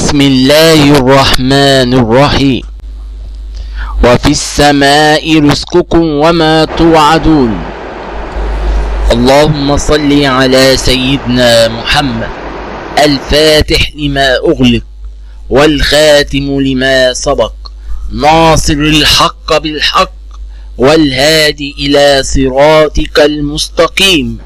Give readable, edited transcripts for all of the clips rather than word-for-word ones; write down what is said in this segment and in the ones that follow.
بسم الله الرحمن الرحيم. وفي السماء رزقكم وما توعدون. اللهم صل على سيدنا محمد الفاتح لما أغلق والخاتم لما سبق ناصر الحق بالحق والهادي إلى صراطك المستقيم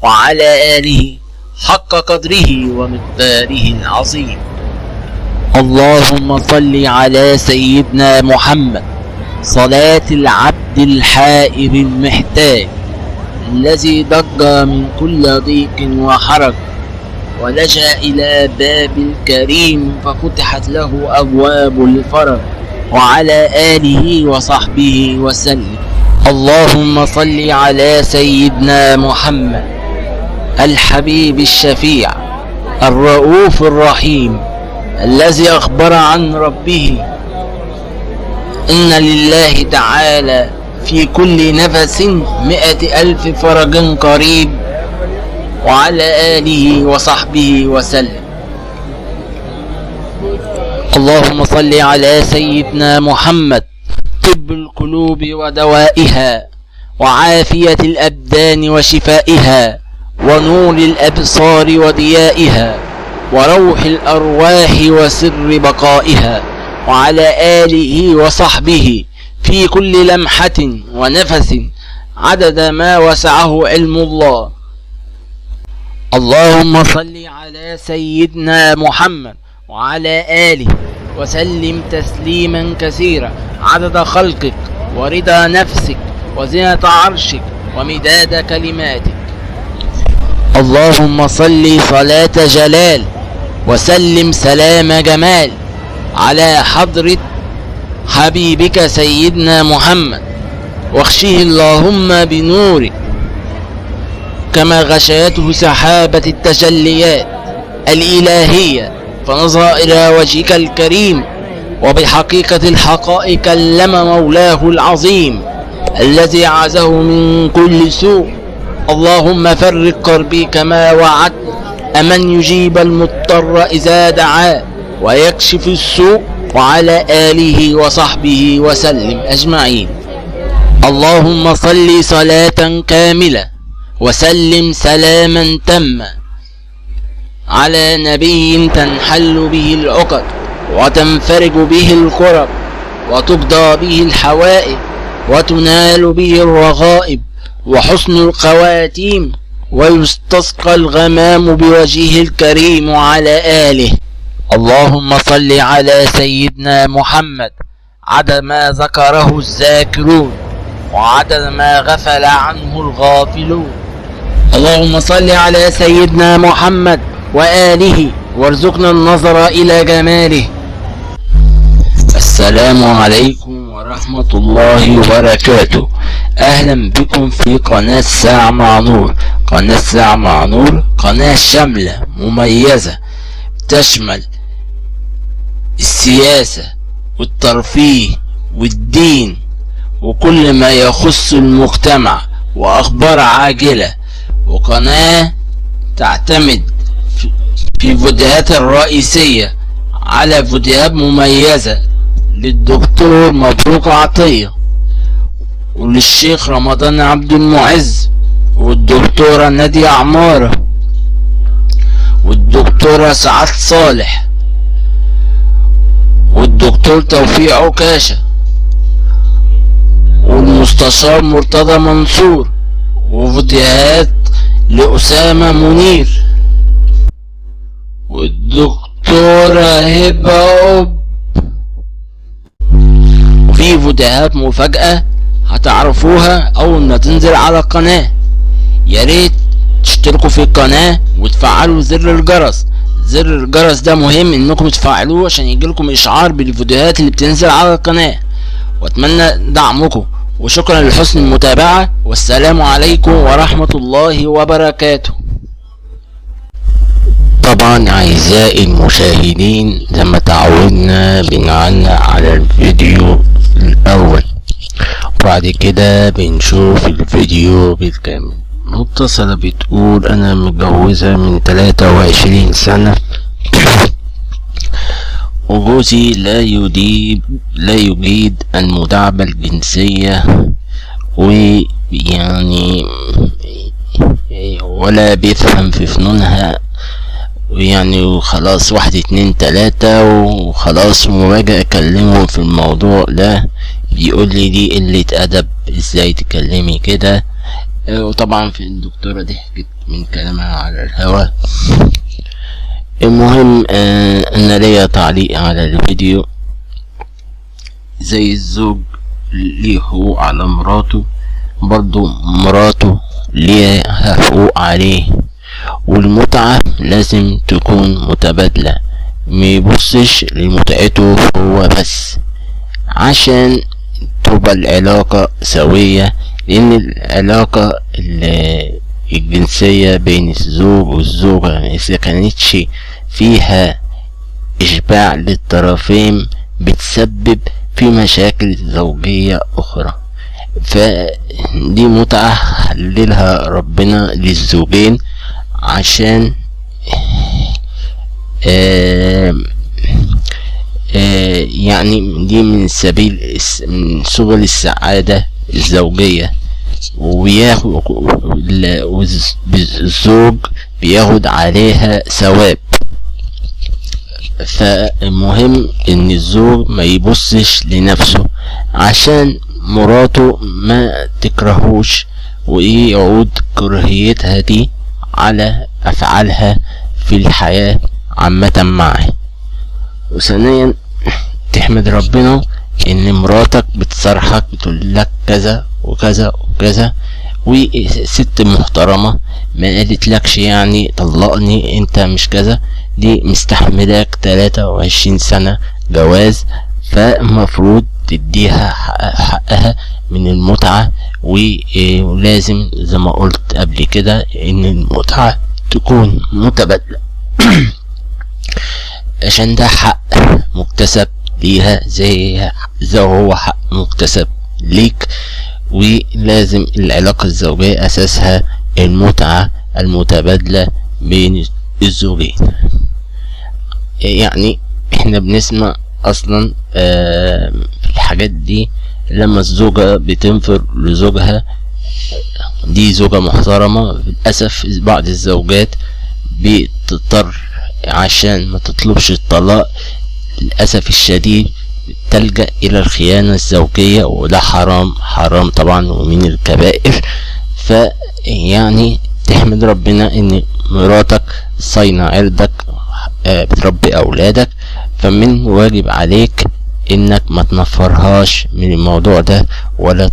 وعلى آله حق قدره ومقداره العظيم. اللهم صل على سيدنا محمد صلاة العبد الحائر المحتاج الذي ضج من كل ضيق وحرج ولجأ إلى باب الكريم ففتحت له أبواب الفرج وعلى آله وصحبه وسلم. اللهم صل على سيدنا محمد الحبيب الشفيع الرؤوف الرحيم الذي أخبر عن ربه إن لله تعالى في كل نفس 100,000 فرج قريب وعلى آله وصحبه وسلم. اللهم صل على سيدنا محمد طب القلوب ودوائها وعافية الأبدان وشفائها ونور الأبصار وضيائها وروح الأرواح وسر بقائها وعلى آله وصحبه في كل لمحة ونفس عدد ما وسعه علم الله. اللهم صل على سيدنا محمد وعلى آله وسلم تسليما كثيرا عدد خلقك ورضا نفسك وزنة عرشك ومداد كلماتك. اللهم صل صلاة جلال وسلم سلام جمال على حضرة حبيبك سيدنا محمد واغشه اللهم بنورك كما غشيته سحابة التجليات الإلهية فنظر إلى وجهك الكريم وبحقيقة الحقائق كلم مولاه العظيم الذي عزه من كل سوء. اللهم فرج كربي كما وعدت أمن يجيب المضطر إذا دعاه ويكشف السوء وعلى آله وصحبه وسلم أجمعين. اللهم صل صلاة كاملة وسلم سلاما تاما على نبي تنحل به العقد وتنفرج به الكرب وتقضى به الحوائج وتنال به الرغائب وحسن الخواتيم ويستسقى الغمام بوجهه الكريم وعلى آله. اللهم صل على سيدنا محمد عدد ما ذكره الذاكرون وعدد ما غفل عنه الغافلون. اللهم صل على سيدنا محمد وآله وارزقنا النظر إلى جماله. السلام عليكم ورحمة الله وبركاته. أهلا بكم في قناة ساعة مع نور. قناة ساعة مع نور قناة شاملة مميزة تشمل السياسة والترفيه والدين وكل ما يخص المجتمع وأخبار عاجلة، وقناة تعتمد في فيديوهات الرئيسية على فيديوهات مميزة للدكتور مبروك عطية وللشيخ رمضان عبد المعز والدكتورة نادية عمارة والدكتورة سعاد صالح والدكتور توفيق عكاشة والمستشار مرتضى منصور وفيديوهات لأسامة منير والدكتورة هبة وفي فيديوهات مفاجأة هتعرفوها أول ما تنزل على القناة. ياريت تشتركوا في القناة وتفعلوا زر الجرس. زر الجرس ده مهم انكم تفعلوه عشان يجيلكم اشعار بالفيديوهات اللي بتنزل على القناة، واتمنى دعمكم وشكرا لحسن المتابعة والسلام عليكم ورحمة الله وبركاته. طبعا اعزائي المشاهدين زي ما تعودنا بنعلق على الفيديو الاول وبعد كده بنشوف الفيديو بالكامل. متصلة بتقول انا متجوزة من 23 سنة وجوزي لا يجيد المداعبة الجنسية، ويعني ولا بيفهم في فنونها، يعني وخلاص 1 2 3 وخلاص. وباجي اكلمه في الموضوع ده بيقول لي دي قلة ادب، ازاي تكلمي كده؟ وطبعا في الدكتورة ضحكت من كلامها على الهوا. المهم انا ليا تعليق على الفيديو. زي الزوج ليه حقوق على مراته، برضو مراته ليها حقوق عليه، والمتعة لازم تكون متبادلة، ميبصش لمتعته هو بس عشان تبقى العلاقة سوية. لان العلاقة الجنسية بين الزوج والزوجة اذا كانتش فيها اشباع للطرفين بتسبب في مشاكل زوجية اخرى. فدي متعة حللها ربنا للزوجين عشان يعني دي من سبل السعادة الزوجية، والزوج بياخد عليها ثواب. فالمهم ان الزوج ما يبصش لنفسه عشان مراته ما تكرهوش، ويعود كراهيتها دي على افعالها في الحياة عامة معه. وثانيا تحمد ربنا ان مراتك بتصرحك بتقول لك كذا وكذا وكذا، وست محترمة ما قالت لكش يعني طلقني انت مش كذا، دي مستحملاك 23 سنة جواز، فالمفروض تديها حقها من المتعة. ولازم زي ما قلت قبل كده ان المتعة تكون متبادلة عشان ده حق مكتسب ليها زي هو حق مكتسب ليك. ولازم العلاقة الزوجية اساسها المتعة المتبادلة بين الزوجين. يعني احنا بنسمع اصلا في الحاجات دي لما الزوجة بتنفر لزوجها، دي زوجة محترمة، للأسف بعض الزوجات بتضطر عشان ما تطلبش الطلاق للأسف الشديد تلجأ إلى الخيانة الزوجية، وده حرام طبعا ومن الكبائر. فيعني تحمد ربنا ان مراتك صاينة عرضك، بتربي أولادك، فمن واجب عليك انك ما تنفرهاش من الموضوع ده ولا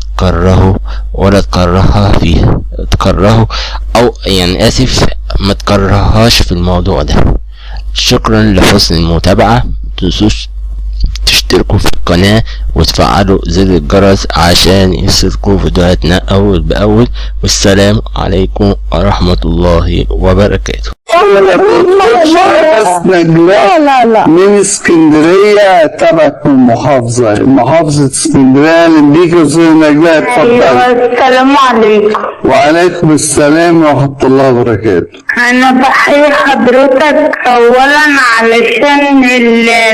تكرهها فيه، او يعني اسف ما تكرههاش في الموضوع ده. شكرا لحسن المتابعة، متنسوش تشتركوا في القناة وتفعلوا زر الجرس عشان يصلكوا فيديوهاتنا اول باول. والسلام عليكم ورحمة الله وبركاته. لا من اسكندرية تبعك من محافظة اسكندرية. لنديك يا استاذ نجلاء، اتفضل. السلام عليكم. وعليكم السلام ورحمة الله وبركاته. انا بحيي حضرتك اولا علشان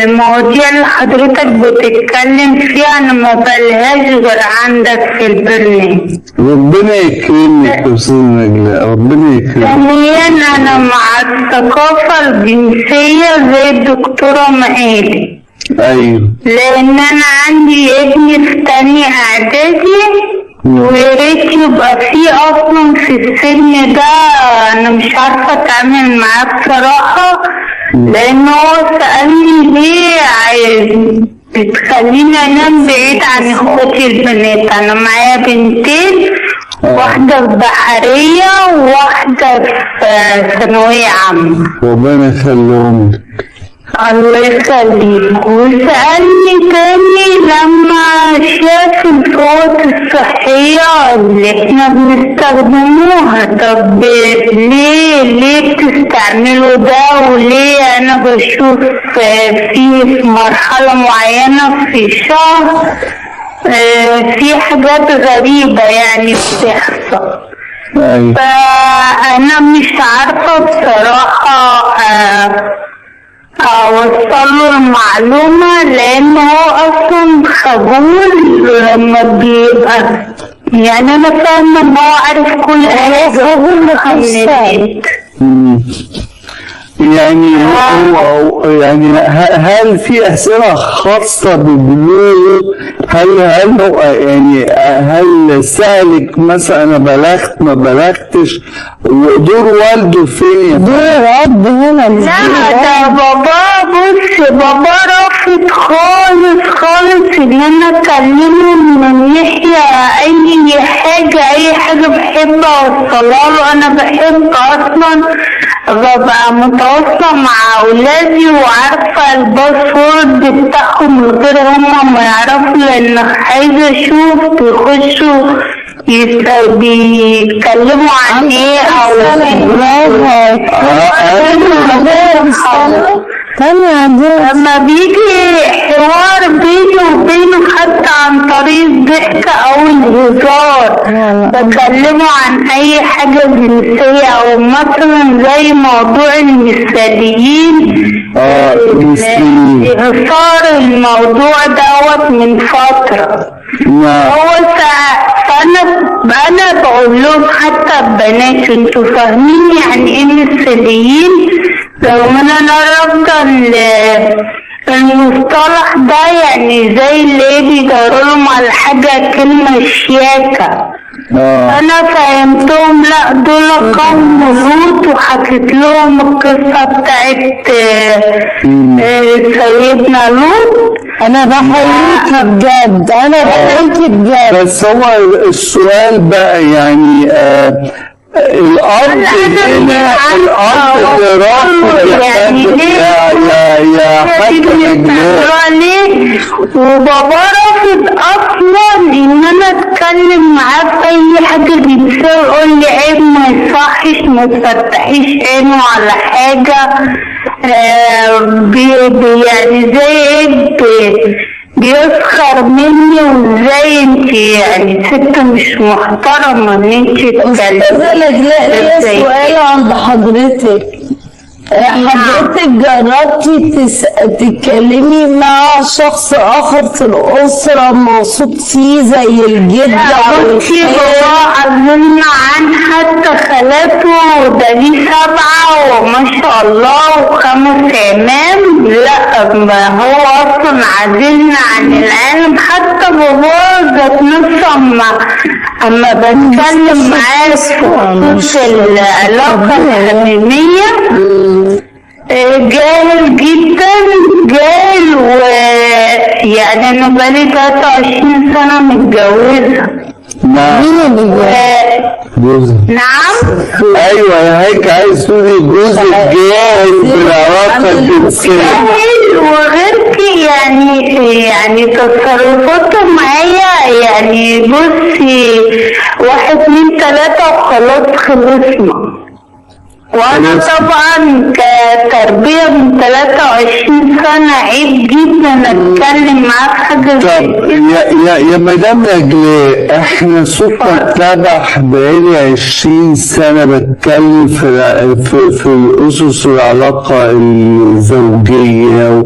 المواضيع اللي حضرتك بتتكلم فيها انا ما بلهاش غير عندك في البرنامج. ربنا يكرمك يا استاذ نجلاء، ربنا يكرمك. ثانيا انا مع الثقافة الجنسية زي الدكتورة مقالي. ايوه، لان انا عندي ابني في تانية اعدادي، وياريت يبقى في اصلا في السن ده. انا مش عارفة اتعامل معاه بصراحة، لان هو سألني ليه بتخليني انام بعيد عن اخوتي البنات. انا معايا بنتين، واحدة في بحرية وواحدة في ثانوية عامة. ربنا يخليهم لك. الله يخليك. وسألني تاني لما شاف الفوط الصحية اللي احنا بنستخدموها، طب ليه بتستعملوا ده؟ وليه انا بشوف في مرحلة معينة في الشهر في حاجات غريبة يعني بتحصل. فأنا مش عارفة بصراحة اوصله المعلومة، لان هو اصلا خجول لما بيبقى، يعني انا فاهمة ان هو عارف كل حاجة من البيت. يعني هو يعني هل في أسئلة خاصة بالبلوغ؟ هل هو يعني هل سألك مثلا أنا بلغت ما بلغتش؟ ودور والده فين؟ دور الأب هنا مش لا ده بابا، بص بابا رافض خالص ان انا اكلمه من ناحية اي حاجة بحب اوصلها له. انا بحب اصلا ببقى متواصلة مع اولادي وعارفة الباسورد بتاعهم من غير هما ما يعرفوا، لان عايزة اشوف بيخشوا بيتكلموا عن ايه او لما بيجي حوار بيني وبينه حتى عن طريق الضحك او الهزار بكلمه عن اي حاجة جنسية، او مثلا زي موضوع المثاليين صار الموضوع دوت من فترة. هو فأنا بقول لهم حتى البنات انتوا فاهمين يعني ايه مثاليين؟ رغم ان انا رافضة المصطلح ده، يعني زي اللي بيدوروا لهم على حاجة كلمة شياكة. انا فهمتهم لا دول قوم لوط، وحكيت لهم القصة بتاعت سيدنا لوط. انا بحييكي بجد، انا بحييكي بجد. بس هو السؤال بقى يعني الارض هنا، الارض اللي رافض يا حاج ليه؟ وبابا رافض اصلا ان انا اتكلم معاه في اي حاجه جنسيه، يقول لي عيب ما يصحش ما تفتحيش عينه على حاجه يعني زي بيسخر مني، وازاي انت يعني ست مش محترمه ان انت تتكلمي. لا سؤال عند حضرتك، حضرتك جربتي تتكلمي مع شخص اخر في الاسره موثوق فيه زي الجده؟ بصي هو عزلنا عن حتى خالاته، ده ليه 7 وما شاء الله و5 عمام. لا ما هو اصلا عزلنا عن العالم. حتى بابا ذات نفسه اما بتكلم معاه في العلاقه الحميميه جاهل جدا، جاهل. ويعني انا بقالي 23 سنة متجوزة. نعم ايوه هيك عايز تقولي جوزك جاهل بالعلاقة الجنسية. جاهل وغير كده يعني تصرفاته معايا يعني بصي 1 2 3 وخلاص خلصنا. وانا طبعا كتربية من 23 سنة عيب جدا اتكلم معاه في حاجة. طب يا مدام نجلاء، احنا صوتنا اتبح بقالي 20 سنة بتكلم في الاسس العلاقة الزوجية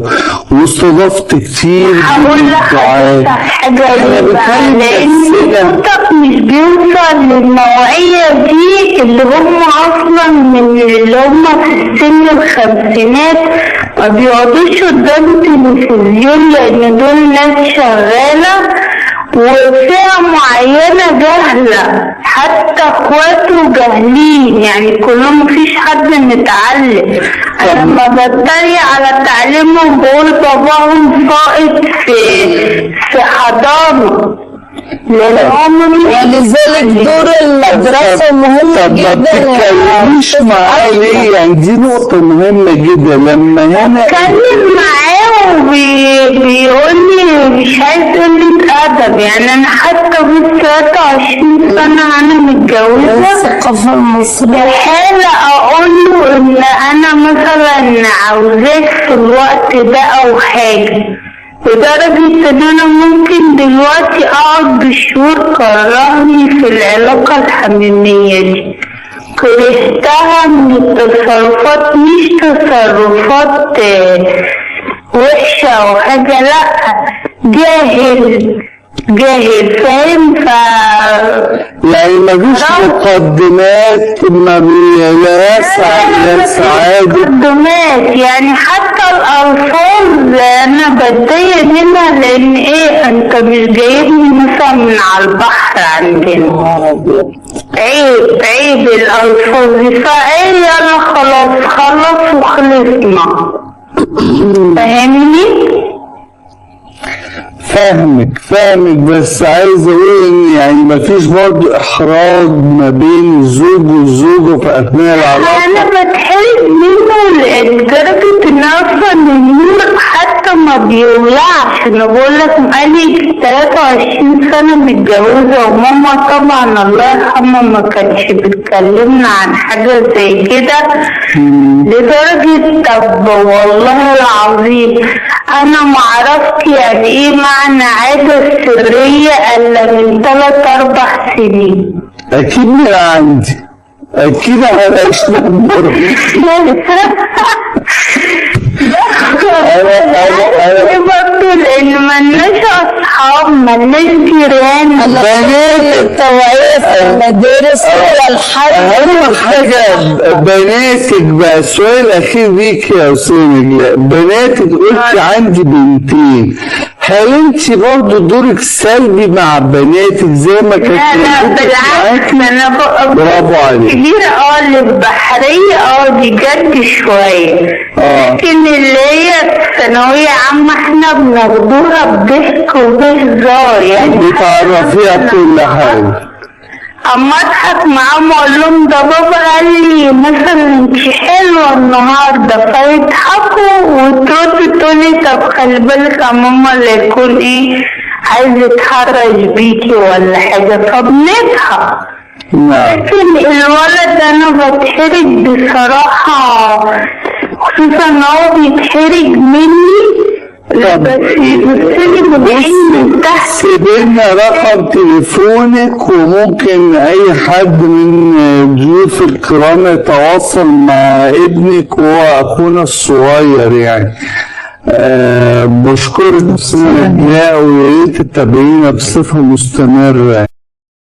واستضفت كتير. هقول لحضرتك حاجة لان صوتك مش بيوصل للنوعية دي اللي هم اصلا من اللي هم في سن الخمسينات ما بيقعدوش قدام التلفزيون، لان دول ناس شغالة وفئة معينة جاهلة، حتى اخواته جاهلين، يعني كلهم مفيش حد متعلم. انا لما بتريق على تعليمهم بقول باباهم ساقط في حضانة، ولذلك دور المدرسة مهم جدا. ما بتتكلميش معاه ليه؟ يعني دي نقطة مهمة جدا. لما هنا اتكلم معاه وبيقول لي مش عايز قلة أدب. يعني أنا حتى بص 23 سنة أنا متجوزة، الثقافة المصرية حالة أقول له إن أنا مثلا عاوزاك في الوقت ده أو حاجة، لدرجة ان انا ممكن دلوقتي اقعد بالشهور كرهني في العلاقة الحميمية دي. كرهتها من التصرفات، مش تصرفات وحشة وحاجة، لأ، جاهل فاهم. يعني مفيش مقدمات، ما بيلاقيش عادي مقدمات، يعني حتى الألفاظ أنا بتضايق منها، لأن إيه، أنت مش جايبني مثلا من على البحر عندنا، عيب الألفاظ دي، فإيه يلا خلص وخلصنا، فاهمني؟ فاهمك بس عايز اقول ان يعني مفيش برضه احراج ما بين الزوج والزوجة في اثناء العلاقة. انا بتحرج منه لدرجة ان اصلا النور حتى ما بيولعش. انا بقول لك بقالي 23 سنة متجوزة، وماما طبعا الله يرحمها ما كانش بتكلمنا عن حاجة زي كده، لدرجة طب والله العظيم انا ما عرفت يعني ايه معنى عادة سرية الا من 3-4 سنين. اكيد من عندي، اكيد هلاقيش نمبر. برضه لان ملناش اصحاب، ملناش جيران، بنات التوعية في المدارس هو الحل. اهم حاجة بناتك بقى، السؤال الاخير ليك يا استاذ، بناتك قلت عندي بنتين، هل انت برضه دورك سلبي مع بناتك زي ما كانت؟ لا بالعكس، انا برافو عليك. كبيرة اللي البحرية دي جد شوية، لكن اللي هي ثانوية عامة احنا بناخدوها بضحك وبهزار، يعني بتعرفيها كل حاجة. اما اضحك معاهم واقول لهم ده بابا قال لي مثلا انت حلوه النهارده، فيضحكوا وترد تقولي طب خلي بالك يا ماما اللي يكون ايه عايز يتحرش بيكي ولا حاجه، فبنضحك. لكن الولد انا بتحرج بصراحه، خصوصا ان هو بيتحرج مني. سيبلنا رقم تليفونك وممكن اي حد من ضيوف الكرام يتواصل مع ابنك وهو اخونا الصغير يعني. بشكرك استاذ نجلاء، ويا ريت تتابعينا بصفه مستمره.